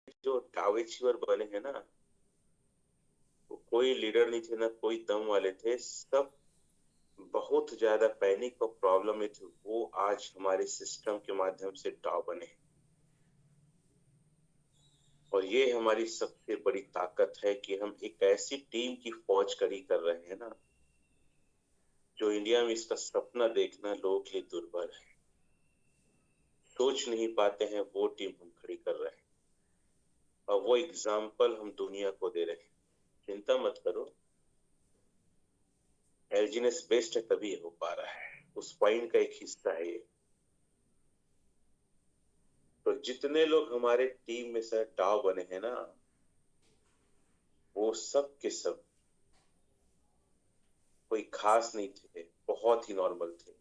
जो टावेच्योर बने हैं ना, वो कोई लीडर नहीं थे ना कोई दम वाले थे, सब बहुत ज्यादा पैनिक और प्रॉब्लम में थे। वो आज हमारे सिस्टम के माध्यम से टाव बने। और ये हमारी सबसे बड़ी ताकत है कि हम एक ऐसी टीम की फौज खड़ी कर रहे हैं ना, जो इंडिया में इसका सपना देखना लोगों के लिए दुर्भर है, सोच नहीं पाते हैं। वो टीम हम खड़ी कर रहे हैं और वो एग्जाम्पल हम दुनिया को दे रहे हैं। चिंता मत करो, एलजीनेस बेस्ट है तभी हो पा रहा है, उस पॉइंट का एक हिस्सा है ये। तो जितने लोग हमारे टीम में से टाव बने हैं ना, वो सब के सब कोई खास नहीं थे, बहुत ही नॉर्मल थे।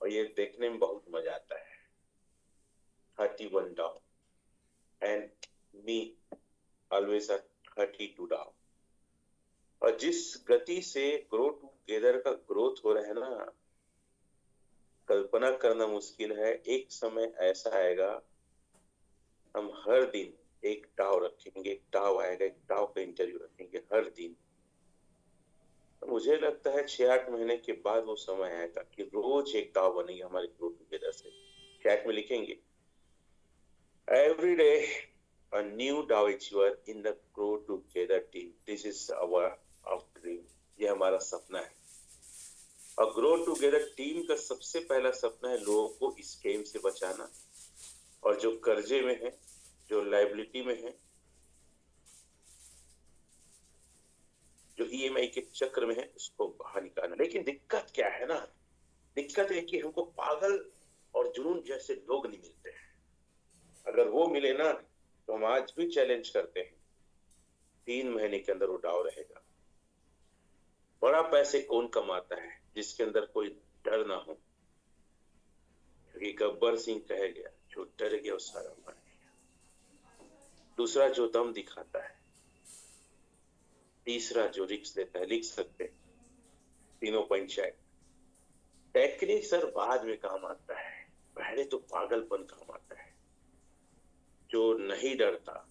और ये देखने में बहुत मजा आता है। 31 down and me always 32 down. और जिस गति से ग्रो टूगेदर का ग्रोथ हो रहा है ना, कल्पना करना मुश्किल है। एक समय ऐसा आएगा, हम हर दिन एक टाव रखेंगे, एक टाव आएगा, एक टाव का इंटरव्यू रखेंगे हर दिन। तो मुझे लगता है 6-8 महीने के बाद वो समय आएगा कि रोज एक टाव बनेगी हमारे ग्रो टूगेदर से। चैट में लिखेंगे, every day a new Dow achiever in the grow together team. This is our dream. ये हमारा सपना है। और ग्रो टुगेदर टीम का सबसे पहला सपना है लोगों को स्कैम से बचाना, और जो कर्जे में है, जो लाइबिलिटी में है, जो ईएमआई के चक्र में है, उसको बाहर निकालना। लेकिन दिक्कत क्या है ना, दिक्कत है कि हमको पागल और जुनून जैसे लोग नहीं मिलते हैं। अगर वो मिले ना, तो हम आज भी चैलेंज करते हैं, 3 महीने के अंदर वो डाव रहेगा। बड़ा पैसे कौन कमाता है जिसके अंदर कोई डर ना हो, क्योंकि गब्बर सिंह कह गया, जो डर गया वो सारा मर गया। दूसरा जो दम दिखाता है, तीसरा जो रिस्क लेता है। लिख सकते हैं तीनों पंचायत। टेक्निक सर बाद में काम आता है, पहले तो पागलपन काम आता है। जो नहीं डरता,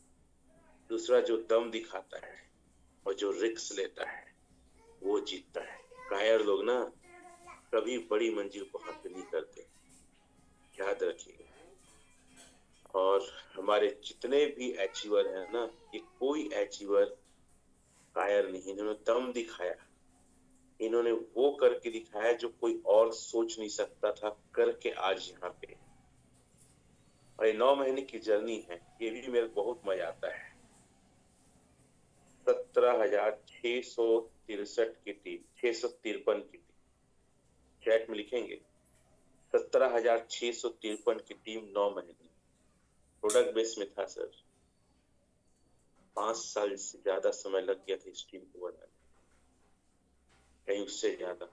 दूसरा जो दम दिखाता है, और जो रिस्क लेता है, वो जीतता है। कायर लोग ना कभी बड़ी मंजिल को हासिल नहीं करते, याद रखिएगा। और हमारे जितने भी अचीवर हैं ना, ये कोई अचीवर कायर नहीं, इन्होंने दम दिखाया, इन्होंने वो करके दिखाया जो कोई और सोच नहीं सकता था, करके आज यहाँ पे। और ये 9 महीने की जर्नी है, ये भी मेरे को बहुत मजा आता है। 17,663 की टीम, 653 की टीम, चैट में लिखेंगे 17,653 की टीम 9 महीने। प्रोडक्ट बेस में था सर, 5 साल से ज्यादा समय लग गया था इस टीम को बनाने, कहीं उससे ज्यादा।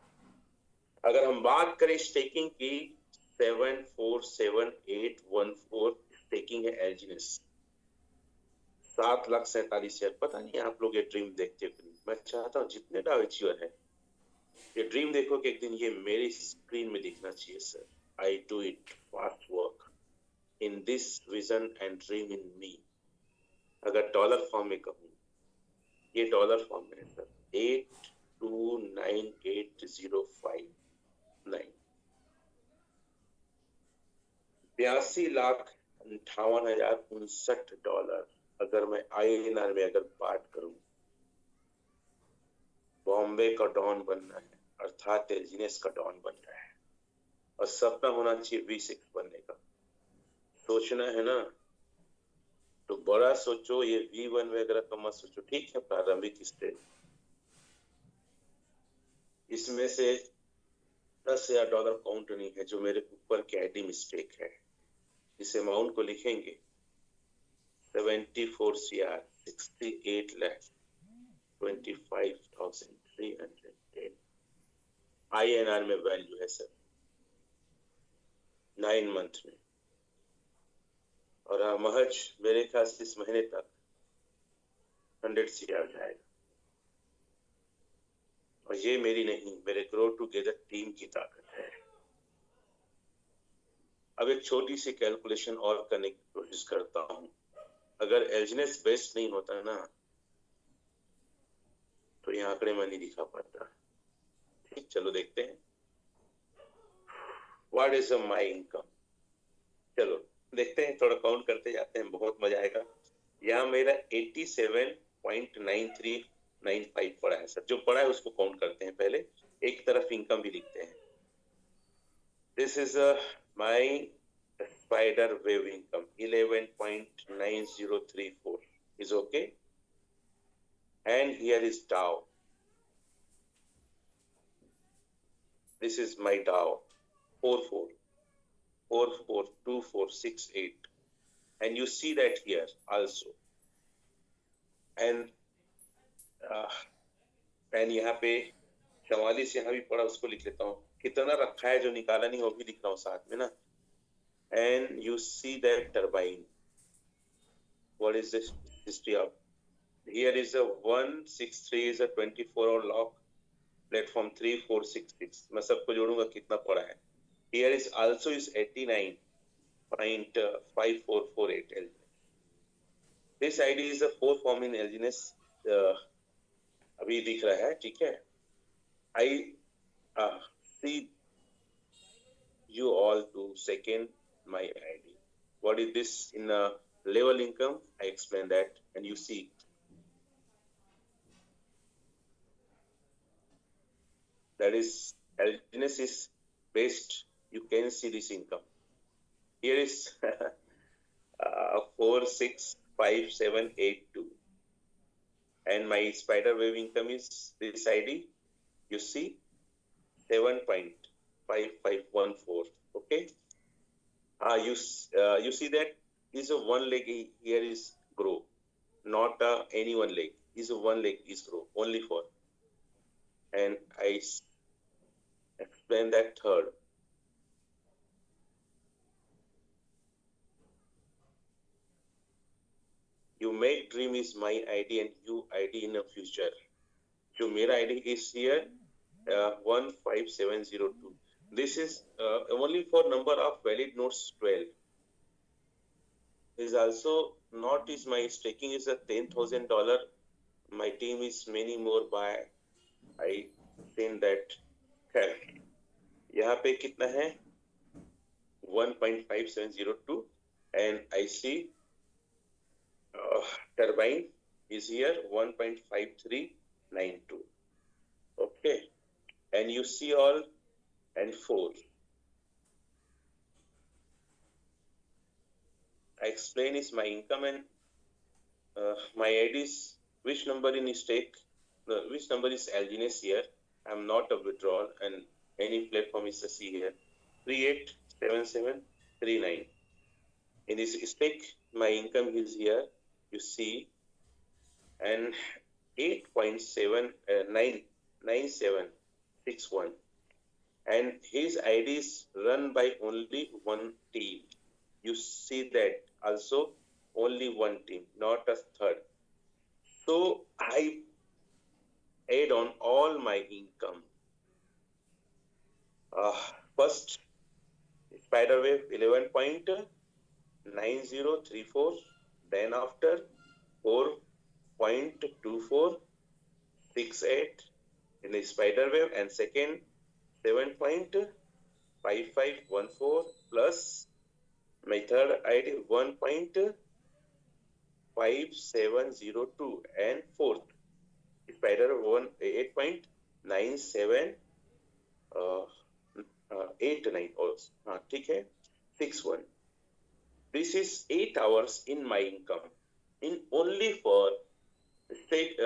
अगर हम बात करें स्टेकिंग की, 747814 स्टेकिंग है एलजीनेस। 7,47,000। पता नहीं आप लोग ये ड्रीम देखते हो कि नहीं। मैं चाहता हूँ जितने डाव अचीवर है, ये ड्रीम देखो कि एक दिन ये मेरी स्क्रीन में दिखना चाहिए sir. I do it fast work in this vision and dream in me. अगर डॉलर फॉर्म में कहूँ, ये डॉलर फॉर्म में है सर, 8298,059, 82,58,059 अगर मैं INR में अगर बात करूं। बॉम्बे का डॉन बनना है, अर्थात एलजीनेस का डॉन बनना है, और सपना होना चाहिए V6 बनने का। सोचना है ना, तो बड़ा सोचो, ये V1 वगैरह का मत सोचो। ठीक है, प्रारंभिक स्टेज, इसमें से $10,000 काउंट नहीं है जो मेरे ऊपर के आईडी मिस्टेक है। इस अमाउंट को लिखेंगे 74 CR 68,25,310 INR में वैल्यू है सर, 9 मंथ में। और महज मेरे ख्याल से इस महीने तक 100 CR जाएगा। और ये मेरी नहीं, मेरे ग्रो टुगेदर टीम की ताकत है। अब एक छोटी सी कैलकुलेशन और करने की कोशिश करता हूँ। अगर एल्जिनेस बेस्ट नहीं होता ना तो ये आंकड़े में नहीं दिखा पाता। ठीक, चलो देखते हैं व्हाट इज माई इनकम। चलो देखते हैं, थोड़ा काउंट करते जाते हैं, बहुत मजा आएगा। यहाँ मेरा 87.9395 पड़ा है सर। जो पड़ा है उसको काउंट करते हैं पहले, एक तरफ इनकम भी लिखते हैं। This is my spider wave income 11.9034 is okay, and here is Dow. This is my Dow 44442468, and you see that here also, and यहाँ पे 44 यहाँ भी पड़ा, उसको लिख लेता हूँ। कितना रखा है जो निकाला नहीं वो भी लिख रहा हूँ साथ में ना। and you see that turbine, what is this history of, here is a 163 is a 24-hour lock, platform 3466, मैं सबको जोड़ूंगा कितना पड़ा है। Here is also is 89.5448 L. This ID is a 4 form in LGNS, अभी दिख रहा है, ठीक है। I see you all to second my ID. What is this in a level income? I explain that, and you see. That is LGNS is based. You can see this income. Here is 465782, and my spider wave income is this ID. You see 7.5514. Okay. You see that is a one leg here is grow, not any one leg. Is a one leg is grow only for, and I explain that third. You make dream is my ID and you ID in the future. So मेरा ID is here 15702. This is only for number of valid notes 12. Is also not is my staking is a $10,000. My team is many more by I think that यहाँ पे कितना है 1.5702, and I see turbine is here 1.5392. Okay, and you see all and 4. I explain is my income and my IDs, which number in stake, which number is LGNS here. I'm not a withdrawal, and any platform is a C here 387739. In this stake, my income is here, you see, and 8.979761, and his ID is run by only one team. You see that also only one team, not a third. So I add on all my income. First, Spiderwave 11.9034, then after 4.2468 in the Spiderwave, and second 7.5514 plus my third ID 1.5702, and fourth spider 8.9789 also, ठीक है 61. This is 8 hours in my income in only for state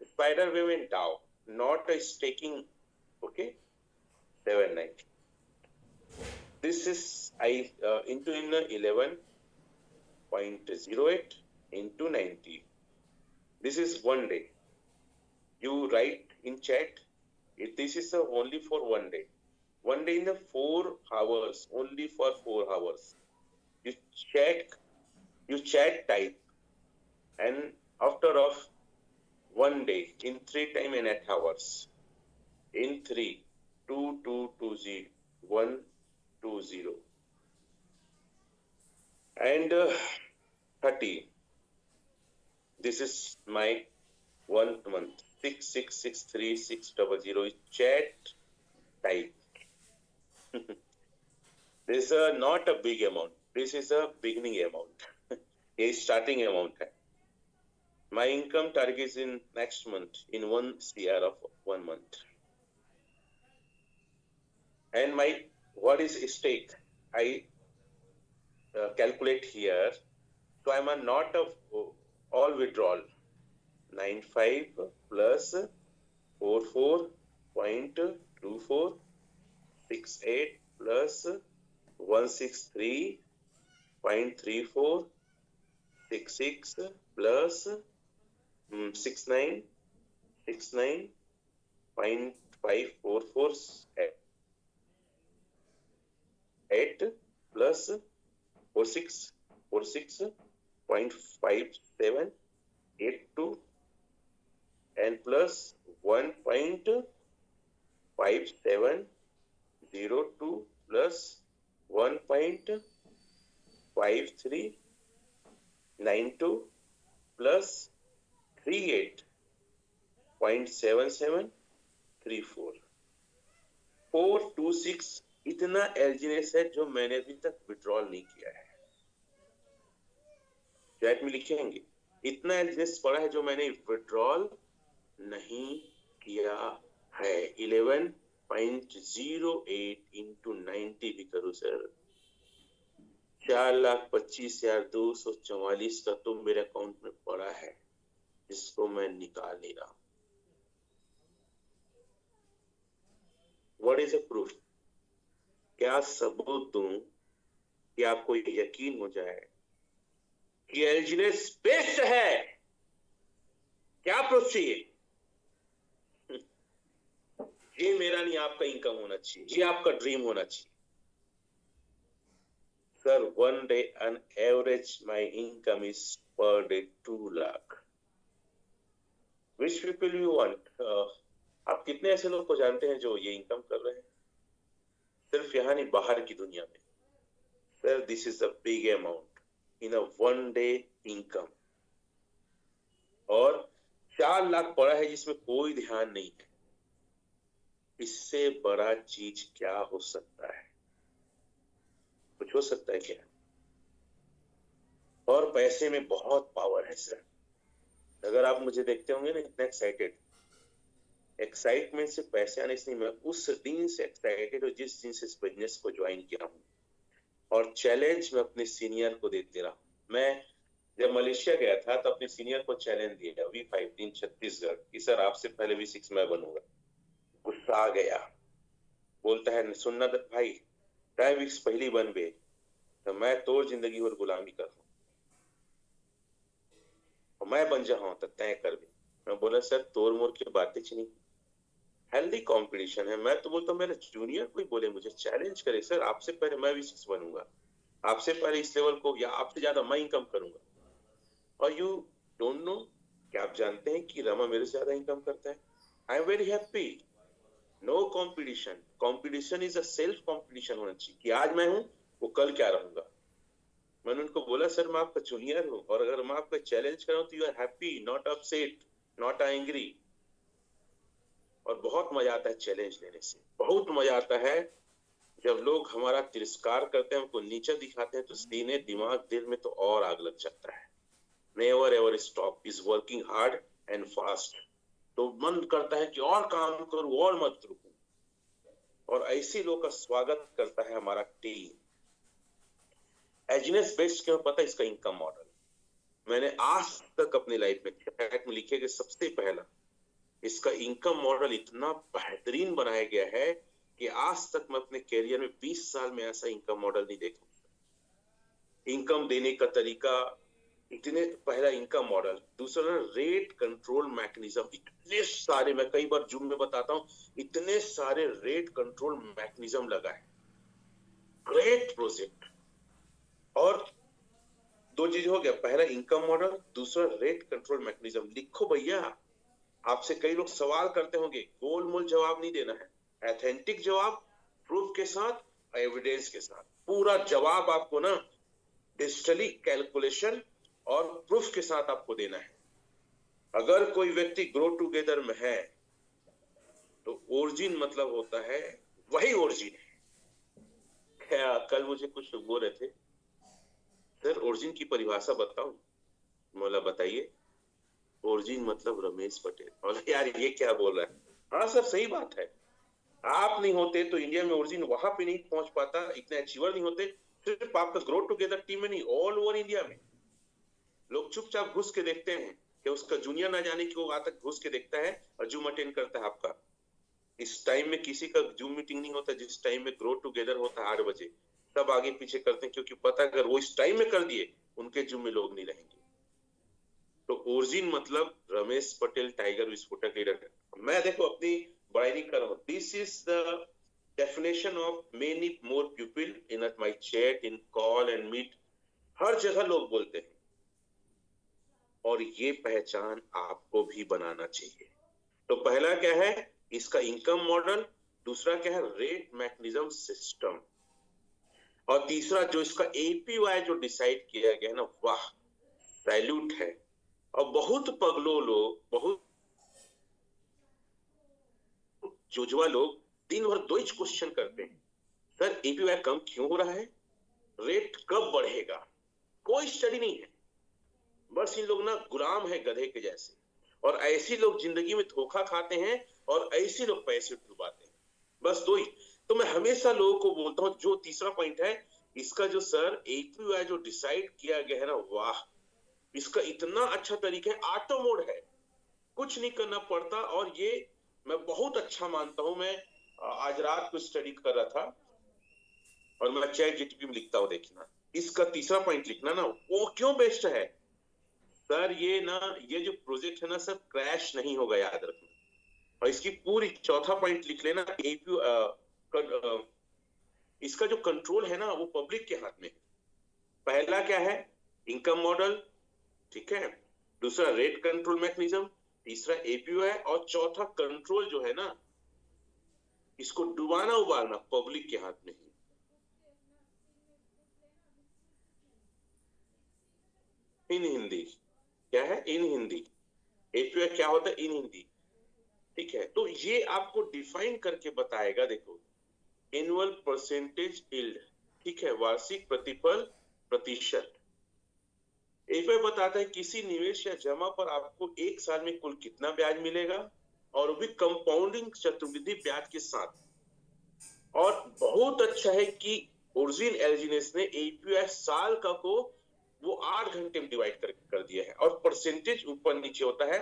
spider wave and Dow, not a staking. Okay, 79. This is I into in 11.08 into 90. This is one day. You write in chat. This is only for one day. One day in the 4 hours, only for 4 hours. You chat type, and after of one day in 3 time and 8 hours. In 3, 2220, 120, and 30. This is my 1 month. 6663600 is chat type. This is not a big amount. This is a beginning amount. A starting amount. My income target is in next month in 1 CR of 1 month. And my what is stake? I calculate here. So I'm not of all withdrawal. 95 plus 44.2468 plus 163.3466 plus 69.544 plus 46.5782 and plus 1.5702 plus 1.5392 plus 38.7734 426 इतना एलजीनेस है जो मैंने अभी तक withdrawal नहीं किया है। Chat में लिखेंगे इतना एलजीनेस पड़ा है जो मैंने विड्रॉल नहीं किया है। 11.08 into 90 भी करूं सर 4,25,244 का तो मेरे अकाउंट में पड़ा है जिसको मैं निकाल नहीं रहा। What is a proof? क्या सबूत दूं कि आपको यकीन हो जाए कि एलजीनेस बेस्ट है? क्या प्रूफ चाहिए? ये मेरा नहीं आपका इनकम होना चाहिए, ये आपका ड्रीम होना चाहिए। Sir 1 day on average my income is per day 2 lakh. Which people you want? आप कितने ऐसे लोग को जानते हैं जो ये इनकम कर रहे हैं? सिर्फ यहाँ नहीं बाहर की दुनिया में। Sir this is a big amount in a 1 day income और 4 लाख पड़ा है जिसमें कोई ध्यान नहीं है। इससे बड़ा चीज क्या हो सकता है? कुछ हो सकता है क्या? और पैसे में बहुत पावर है सर। अगर आप मुझे देखते होंगे ना इतना एक्साइटमेंट से पैसे आने से नहीं, मैं उस दिन से एक्साइटेड हूँ जिस दिन से इस बिजनेस को ज्वाइन किया हूँ और चैलेंज मैं अपने सीनियर को देते रहा। मैं जब मलेशिया गया था तो अपने सीनियर को चैलेंज दिया V15 छत्तीसगढ़ कि सर आपसे पहले V6 मैं बनूंगा। गुस्सा आ गया, बोलता है सुनना भाई टाइम विक्स पहली बन गए तो मैं तोर जिंदगी और गुलामी कर रहा हूँ, मैं बन जाऊं तो तय कर भी। मैं बोला सर तोर मोर की बातें नहीं, हेल्दी कंपटीशन है। मैं तो बोलता हूँ मेरे जूनियर कोई बोले मुझे चैलेंज करे सर आपसे पहले मैं V6 बनूंगा, आपसे पहले इस लेवल को या आपसे ज्यादा मैं इनकम करूंगा। और यू डोंट नो, क्या आप जानते हैं कि रमा मेरे से ज्यादा इनकम करता है? I am very happy. No competition, competition is a self competition होना चाहिए कि आज मैं हूं वो कल क्या रहूंगा। मैंने उनको बोला सर मैं आपका जूनियर हूं और अगर मैं आपका चैलेंज कर रहा हूं तो you are happy not upset not angry. और बहुत मजा आता है चैलेंज लेने से, बहुत मजा आता है जब लोग हमारा तिरस्कार करते हैं, हमको नीचा दिखाते हैं तो सीने दिमाग दिल में तो और आग लग जाता है। Never ever stop, is working hard and fast. तो मन करता है कि और काम करूं और मत रुकूं। और ऐसे लोग का स्वागत करता है हमारा टीम। एजीनेस बेस्ट क्यों पता है? इसका इनकम मॉडल मैंने आज तक अपनी लाइफ में चैट में लिखे गए सबसे पहला, इसका इनकम मॉडल इतना बेहतरीन बनाया गया है कि आज तक मैं अपने कैरियर में 20 साल में ऐसा इनकम मॉडल नहीं देखा। इनकम देने का तरीका इतने, पहला इनकम मॉडल, दूसरा रेट कंट्रोल मैकेनिज्म। इतने सारे, मैं कई बार जूम में बताता हूं, इतने सारे रेट कंट्रोल मैकेनिज्म लगा है। Great project. और दो चीज हो गया, पहला इनकम मॉडल, दूसरा रेट कंट्रोल मैकेनिज्म। लिखो भैया, आपसे कई लोग सवाल करते होंगे, गोल मोल जवाब नहीं देना है, ऑथेंटिक जवाब, प्रूफ के साथ, एविडेंस के साथ। पूरा जवाब आपको ना डिजिटली कैलकुलेशन और प्रूफ के साथ आपको देना है। अगर कोई व्यक्ति ग्रो टुगेदर में है तो ओरिजिन मतलब होता है वही ओरिजिन है। कल मुझे कुछ लोग बोल रहे थे, सर ओरिजिन की परिभाषा बताओ। बोला बताइए। ओरिजिन मतलब रमेश पटेल। बोला यार ये क्या बोल रहा है। हाँ सर सही बात है। आप नहीं होते तो इंडिया में ओरिजिन वहां पे नहीं पहुंच पाता, इतने अचीवर नहीं होते। सिर्फ आपका ग्रो टुगेदर टीम में नहीं, ऑल ओवर इंडिया में लोग चुपचाप घुस के देखते हैं कि उसका जूनियर ना जाने कि वो आज तक घुस के देखता है और जूम अटेंड करता है आपका। इस टाइम में किसी का जूम मीटिंग नहीं होता जिस टाइम में ग्रो टुगेदर होता है 8 बजे। सब आगे पीछे करते हैं क्योंकि पता अगर वो इस टाइम में कर दिए उनके जूम में लोग नहीं रहेंगे। तो ओरिजिन मतलब रमेश पटेल टाइगर विस्फोटक लीडर। मैं देखो अपनी बड़ाई नहीं कर रहा हूँ। This is the definition of many more people in my chat in call and meet. हर जगह लोग बोलते हैं और ये पहचान आपको भी बनाना चाहिए। तो पहला क्या है, इसका इनकम मॉडल। दूसरा क्या है, रेट मैकेनिज्म सिस्टम। और तीसरा जो इसका एपीवाई जो डिसाइड किया गया ना, वाह सैल्यूट है। और बहुत पगलो लोग, बहुत जुजवा लोग दिन भर दो ही क्वेश्चन करते हैं, सर एपीवाई कम क्यों हो रहा है, रेट कब बढ़ेगा। कोई स्टडी नहीं है। बस इन लोग ना गुलाम है गधे के जैसे। और ऐसी लोग जिंदगी में धोखा खाते हैं और ऐसे लोग पैसे डुबाते हैं। बस दो ही। तो मैं हमेशा लोगों को बोलता हूँ, जो तीसरा पॉइंट है इसका जो सर एपीवाई जो डिसाइड किया गया है ना, वाह इसका इतना अच्छा तरीका है। ऑटो मोड है, कुछ नहीं करना पड़ता। और ये मैं बहुत अच्छा मानता हूं। मैं आज रात को स्टडी कर रहा था और मैं चैट जीटीपी में लिखता हूँ, देखना इसका तीसरा पॉइंट लिखना ना, वो क्यों बेस्ट है सर। ये ना, ये जो प्रोजेक्ट है ना सर, क्रैश नहीं होगा, याद रखना। और इसकी पूरी चौथा पॉइंट लिख लेना, एपीयू इसका जो कंट्रोल है ना वो पब्लिक के हाथ में है। पहला क्या है, इनकम मॉडल, ठीक है। दूसरा रेट कंट्रोल मैकेनिज्म। तीसरा एपीयू और चौथा कंट्रोल जो है ना, इसको डुबाना उबालना पब्लिक के हाथ में है। इन हिंदी क्या है, इन हिंदी एपीयू क्या होता है, इन हिंदी। ठीक है, तो ये आपको डिफाइन करके बताएगा। देखो, एनुअल परसेंटेज यील्ड, ठीक है, वार्षिक प्रतिफल प्रतिशत। एपीयू बताता है किसी निवेश या जमा पर आपको एक साल में कुल कितना ब्याज मिलेगा, और वो भी कंपाउंडिंग चक्रवृद्धि ब्याज के साथ। और बहुत अच्छा है कि ओरिजिन एल्जिनेस ने एपीआई साल का को वो 8 घंटे में डिवाइड कर दिया है और परसेंटेज ऊपर नीचे होता है।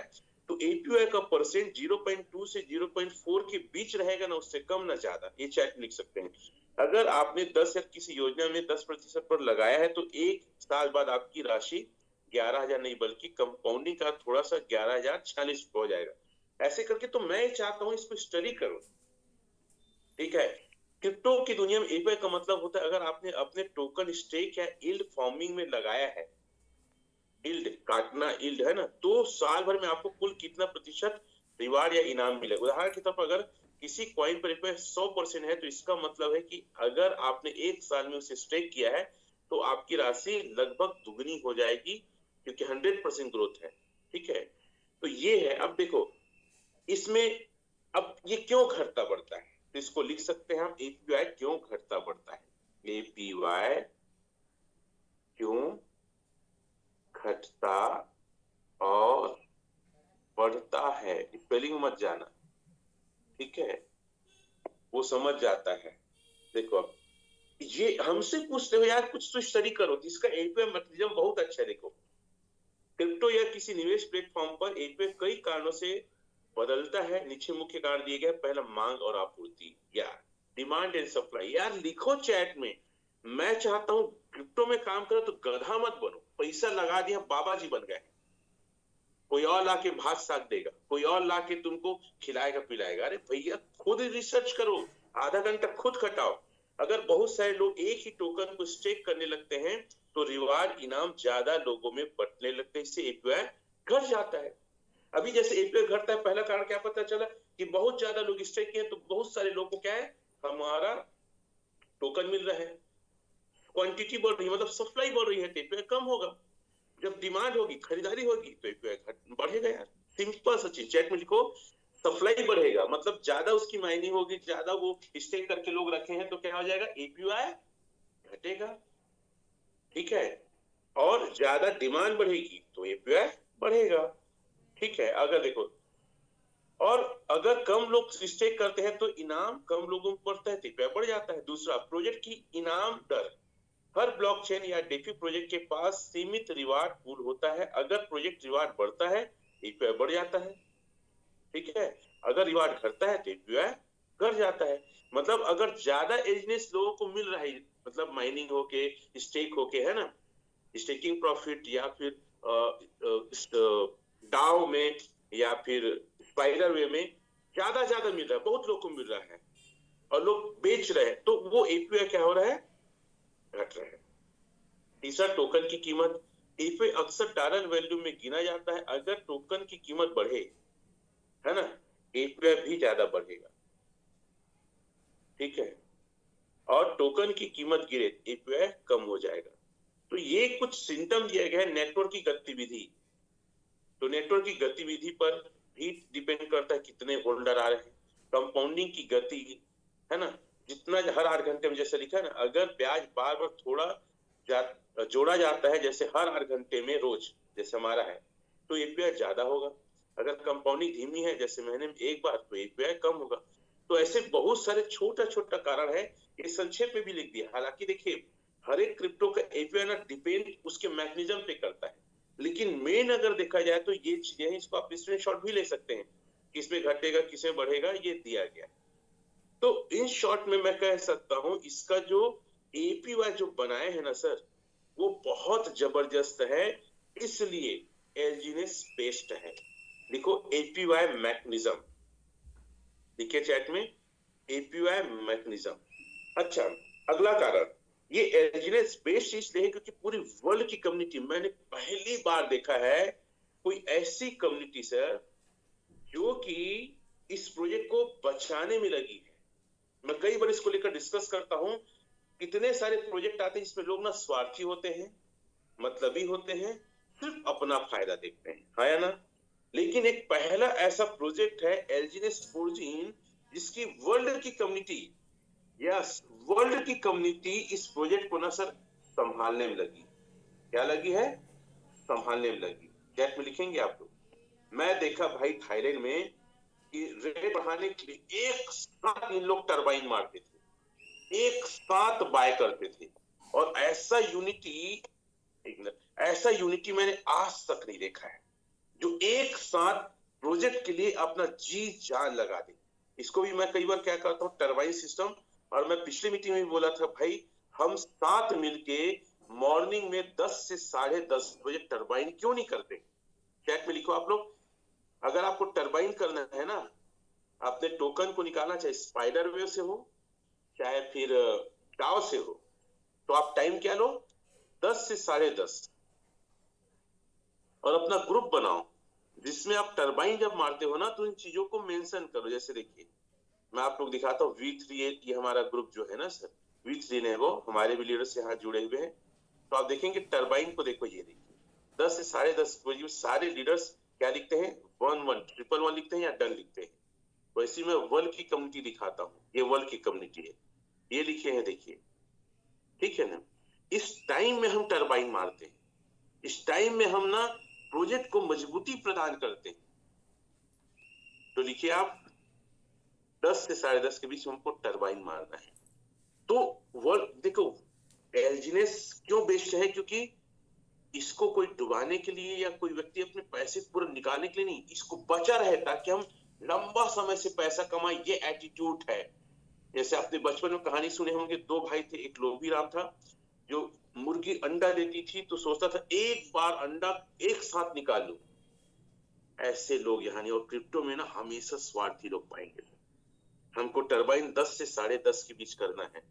तो एपीआई का परसेंट 0.2 से 0.4 के बीच रहेगा ना, उससे कम ना ज्यादा। ये चैट लिख सकते हैं। अगर आपने 10 या किसी योजना में 10% पर लगाया है तो एक साल बाद आपकी राशि 11,000 नहीं बल्कि कंपाउंडिंग का थोड़ा सा 11,046 हो जाएगा। ऐसे करके तो मैं चाहता हूं इसको स्टडी करो, ठीक है। क्रिप्टो की दुनिया में एपीआई का मतलब होता है अगर आपने अपने टोकन स्टेक या यील्ड फार्मिंग में लगाया है, यील्ड काटना यील्ड है ना, तो साल भर में आपको कुल कितना प्रतिशत रिवार्ड या इनाम मिलेगा। उदाहरण के तौर पर अगर किसी कॉइन पर एपीआई 100% है तो इसका मतलब है कि अगर आपने एक साल में उसे स्टेक किया है तो आपकी राशि लगभग दुगनी हो जाएगी क्योंकि 100% ग्रोथ है, ठीक है। तो ये है। अब देखो इसमें, अब ये क्यों घटता बढ़ता है, तो इसको लिख सकते हैं हम, एपीवाई क्यों घटता बढ़ता है। एपीवाई क्यों घटता और बढ़ता है, स्पेलिंग मत जाना, ठीक है, वो समझ जाता है। देखो अब ये हमसे पूछते हो यार कुछ तो स्टडी करो, तो इसका एपीआई मैकेनिज्म बहुत अच्छा है। देखो, क्रिप्टो या किसी निवेश प्लेटफॉर्म पर एपीआई कई कारणों से बदलता है। नीचे मुख्य कारण दिए गए, पहला मांग और आपूर्ति, यार डिमांड एंड सप्लाई। यार लिखो चैट में, मैं चाहता हूं क्रिप्टो में काम करो तो गधा मत बनो। पैसा लगा दिया बाबा जी बन गए, कोई और लाके भात साग देगा, कोई और लाके तुमको खिलाएगा पिलाएगा। अरे भैया खुद रिसर्च करो, आधा घंटा खुद खटाओ। अगर बहुत सारे लोग एक ही टोकन को स्टेक करने लगते हैं तो रिवार्ड इनाम ज्यादा लोगों में बंटने लगते हैं, इससे एपीआई घट जाता है। अभी जैसे एपीआई घटता है, पहला कारण क्या पता चला कि बहुत ज्यादा लोग स्टेक किए तो बहुत सारे लोगों को क्या है, हमारा टोकन मिल रहा है। क्वांटिटी बढ़ रही है, मतलब सप्लाई बढ़ रही है तो एपीआई कम होगा। जब डिमांड होगी, खरीदारी होगी तो एपीआई बढ़ेगा यार। सिंपल सा चीज, चैट में लिखो सप्लाई बढ़ेगा, मतलब ज्यादा उसकी माइनिंग होगी, ज्यादा वो स्टेक करके लोग रखे हैं, तो क्या हो जाएगा, एपीवाई घटेगा, ठीक है। और ज्यादा डिमांड बढ़ेगी तो एपीवाई बढ़ेगा, ठीक है। अगर देखो, और अगर कम लोग स्टेक करते हैं तो इनाम कम लोगों को बढ़ता है तो एपीवाई बढ़ जाता है। दूसरा, प्रोजेक्ट की इनाम दर, हर ब्लॉकचेन या डेफी प्रोजेक्ट के पास सीमित रिवार्ड पूल होता है, अगर प्रोजेक्ट रिवार्ड बढ़ता है एपीवाई बढ़ जाता है, ठीक है। अगर रिवार्ड घटता है तो एपीवाई घट जाता है। मतलब अगर ज्यादा एजनेस लोगों को मिल रहा है, मतलब माइनिंग होके, स्टेक होके, है ना, स्टेकिंग प्रॉफिट, या फिर डाउ में, या फिर स्पाइडर वे में ज्यादा ज्यादा मिल रहा है, बहुत लोग को मिल रहा है और लोग बेच रहे हैं, तो वो एपीआई क्या हो रहा है, घट रहा है। तीसरा, टोकन की कीमत, एपीआई अक्सर डॉलर वैल्यू में गिना जाता है, अगर टोकन की कीमत बढ़े, है ना, एपीआई भी ज्यादा बढ़ेगा, ठीक है। और टोकन की कीमत गिरे, एपीआई कम हो जाएगा। तो ये कुछ सिम्टम दिया गया है नेटवर्क की गतिविधि। तो नेटवर्क की गतिविधि पर भी डिपेंड करता है कितने होल्डर आ रहे हैं, कंपाउंडिंग की गति, है ना, जितना हर 8 घंटे में, जैसे लिखा है ना, अगर ब्याज बार बार थोड़ा जोड़ा जाता है, जैसे हर 8 घंटे में रोज, जैसे हमारा है, तो एपीआई ज्यादा होगा। अगर कंपाउंडिंग धीमी है, जैसे महीने में एक बार, तो एपीआई कम होगा। तो ऐसे बहुत सारे छोटा छोटा कारण है, ये संक्षेप में भी लिख दिया। हालांकि देखिए, हर एक क्रिप्टो का एपीआई ना डिपेंड उसके मैकेनिज्म पे करता है, लेकिन मेन अगर देखा जाए तो ये चीजें हैं, इसको आप स्क्रीनशॉट भी ले सकते हैं, किसमें घटेगा किसमें बढ़ेगा, ये दिया गया। तो इन शॉर्ट में मैं कह सकता हूं, इसका जो एपीवाई जो बनाए हैं ना सर, वो बहुत जबरदस्त है, इसलिए एलजीनेस बेस्ड है। लिखो एपीवाई मैकेनिज्म, लिखिए चैट में, एपीवाई मैकेनिज्म। अच्छा, अगला कारण, ये एलजीनेस बेस्ड इसलिए है क्योंकि पूरी वर्ल्ड की कम्युनिटी, मैंने पहली बार देखा है कोई ऐसी कम्युनिटी सर जो कि इस प्रोजेक्ट को बचाने में लगी है। मैं कई बार इसको लेकर डिस्कस करता हूं, कितने सारे प्रोजेक्ट आते हैं जिसमें लोग ना स्वार्थी होते हैं, मतलबी होते हैं, सिर्फ अपना फायदा देखते हैं, हाँ या ना। लेकिन एक पहला ऐसा प्रोजेक्ट है एलजीनेस फोर्जीन, जिसकी वर्ल्ड की कम्युनिटी, यस, वर्ल्ड की कम्युनिटी इस प्रोजेक्ट को ना सर संभालने में लगी। क्या लगी है, संभालने में लगी। चैट में लिखेंगे आप लोग। मैं देखा भाई थाईलैंड में कि रेट बढ़ाने के लिए एक साथ इन लोग टरबाइन मारते थे, एक साथ बाय करते थे, और ऐसा यूनिटी मैंने आज तक नहीं देखा है, जो एक साथ प्रोजेक्ट के लिए अपना जी जान लगा दे। इसको भी मैं कई बार क्या करता हूँ, टरबाइन सिस्टम। और मैं पिछली मीटिंग में भी बोला था, भाई हम साथ मिलके मॉर्निंग में 10 से 10:30 बजे टरबाइन क्यों नहीं करते। चैट में लिखो आप लोग, अगर आपको टरबाइन करना है ना, आपने टोकन को निकालना, चाहे स्पाइडर वेव से हो, चाहे फिर डाव से हो, तो आप टाइम क्या लो, 10 से 10:30, और अपना ग्रुप बनाओ जिसमें आप टरबाइन जब मारते हो ना, तो इन चीजों को मेंशन करो। जैसे देखिए, मैं आप लोग दिखाता हूँ, V38 ये हमारा ग्रुप जो है ना सर, V3 ने, वो हमारे भी लीडर्स यहाँ जुड़े हुए हैं। तो आप देखेंगे टरबाइन को, देखो ये देखिए, 10 से 10:30 बजे सारे लीडर्स क्या लिखते हैं, 1111 लिखते हैं या डन लिखते हैं। वैसे मैं वर्ल्ड की कम्युनिटी दिखाता हूँ, ये वर्ल्ड की कम्युनिटी है, ये लिखे हैं देखिए, ठीक है ना। इस टाइम में हम टरबाइन मारते हैं, इस टाइम में हम ना प्रोजेक्ट को मजबूती प्रदान करते हैं। तो लिखिए आप, 10 से 10:30 के बीच हमको टरबाइन मारना है। तो वर्ल्ड देखो, एलजीनेस क्यों बेस्ड है, क्योंकि इसको कोई डुबाने के लिए या कोई व्यक्ति अपने पैसे पूरा निकालने के लिए नहीं, इसको बचा रहे ताकि हम लंबा समय से पैसा कमाए, ये एटीट्यूड है। जैसे आपने बचपन में कहानी सुने होंगे, 2 भाई थे, एक लोभी राम था, जो मुर्गी अंडा देती थी तो सोचता था एक बार अंडा एक साथ निकाल लूं। ऐसे लोग यहाँ नहीं, और क्रिप्टो में ना हमेशा स्वार्थी लोग पाएंगे। हमको टरबाइन 10 से 10:30 के बीच करना है,